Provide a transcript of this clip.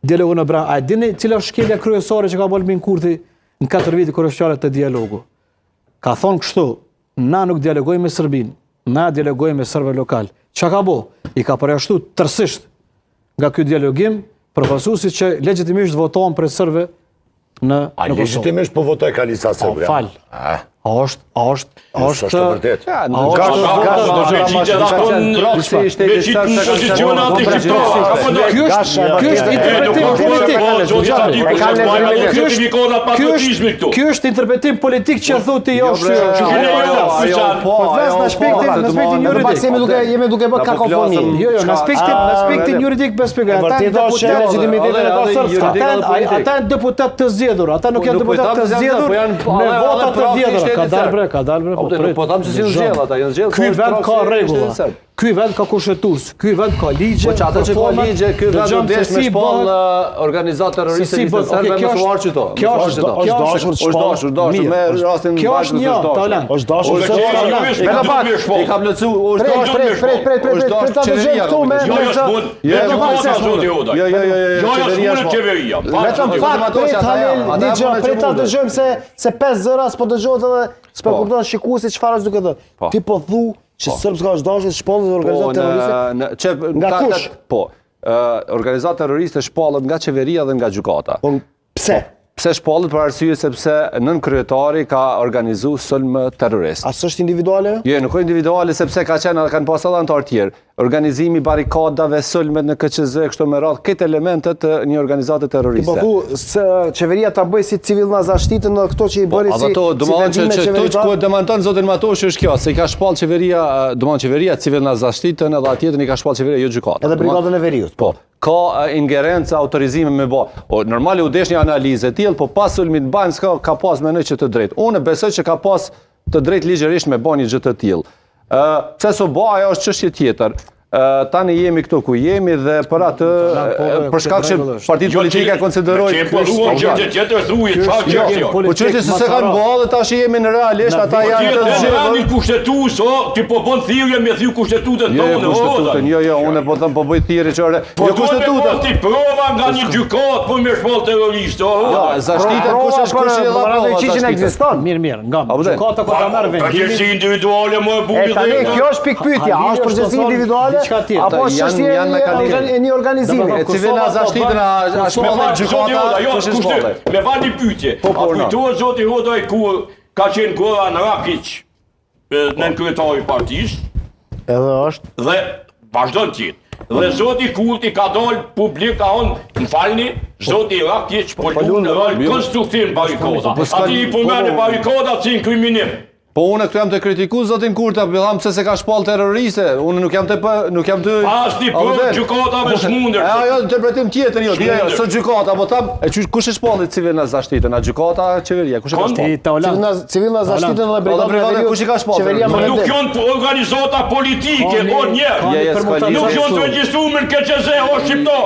dialogu në brenda. A dini cila është shkelja kryesore që ka bërë Albin Kurthi në 4 vite kur është fjalë të dialogu? Ka thonë kështu, na nuk dialogojmë me Serbinë, na dialogojmë me serbë lokal. Çka ka bo? I ka përjashtu tërësisht nga ky dialogim përfaqësuesi që legjitimisht votohen për serbëve në Kosovë. Legitimisht po votoj ka lista serbe. Fal. A është të vërtet. Ky është interpretim politik që thotë jo në aspektin juridik. Jemi duke bërë kakofoni. Jo, në aspektin juridik për shpjegoj. Ata janë deputat të zgjedhur, ata nuk janë deputat të zgjedhur me vota të vjedhura. Ka dalë bre. Po tham se si u zgjedh ata, janë zgjedhur. Ky vend ka rregulla. Ky vend ka kushtetues, ky vend ka ligje. Po çata që ka ligje, ky vend do të me shpall organizatë terroriste serbe me suar çto. Kjo është dashur me rastin kjo është një talent. Është dashur. Me pak, i ka plotsu, është dashur qeveria këtu me qeveria. Vetëm fakt prit ta dëgjojmë se 5 zëra s'po dëgjohet edhe s'po kupton shikuesi çfarë është duke thënë. Ti po thu që serbska është dashur të shpallë organizatë terroriste? Nga kush? Po, organizatë terroriste shpallet nga qeveria dhe nga gjykata. Pse? Pse shpallet për arsye sepse nën kryetari ka organizu sulm terrorist. A s'është individuale? Jo, nuk është individuale sepse kanë pas edhe anëtar tjerë. Organizimi barikadave, sulmet në KQZ, kështu me radhë, këtë elementet të një organizate terroriste. Po thu, qeveria ta bëj si civilna zashtitën në këto që i bëri si vendime qeveritar? Këto që demanton zotin Matoshi është kjo, se i ka shpall qeveria, qeveria civilna zashtitën edhe atjetën i ka shpall qeveria jo gjykata. Edhe brigadën e veriut. Po. Ka ingerencë, autorizime me bë. Normali u desh një analizë e tillë, po pas sulmit banës ka pas mendoj që të drejtë. Unë besoj që ka pas të drejtë ligjërisht me bë një gjë të tillë. Pse s'u bë, ajo është çështje tjetër. Tani jemi këtu ku jemi dhe për atë për shkak që partitë politike konsiderojnë po çështje se se kanë bërë dhe tash jemi në realisht ata janë të zgjedhur kushtetues, ti po bën thirrje me thiu kushtetutën tonë. Jo, unë po them po bëj thirrje çore. Jo kushtetutën. Ti prova nga një gjykat po me shpall terrorist. Jo, zashtita kush është edhe çiçin ekziston. Mirë, nga gjykata ku ta marr vendimin. Përgjegjësi individuale më e bukur. Tani kjo është pikë pyetja, a është përgjegjësi individuale? Apo është e një organizimi? E civilna zashtitën a shpallën gjykata. Me vani pyetje. A kujtohet zoti Hodaj kur ka qenë Goran Rakić në kryetari i partisë? Edhe është. Dhe vazhdon të jetë. Dhe zoti Kurthi ka dalë publik ka thonë, më falni, zoti Rakić po lunë rol konstruktiv në barikada. Ati i përmendë barikada si inkriminim. Po unë këtu jam të kritiku zotin Kurthi, apo tham pse se ka shpall terroriste. Unë nuk jam të Asni për gjykata me smundër. Ajo interpretim tjetër jo, së gjykata, po tham, kush e shpalli civilna zashtitën, a gjykata, qeveria, kush e ka shpall? Civilna zashtitën dhe brigadën e kush i ka shpall? Nuk janë organizata politike, o njerë. Nuk janë të regjistruar në KQZ, o shqiptar.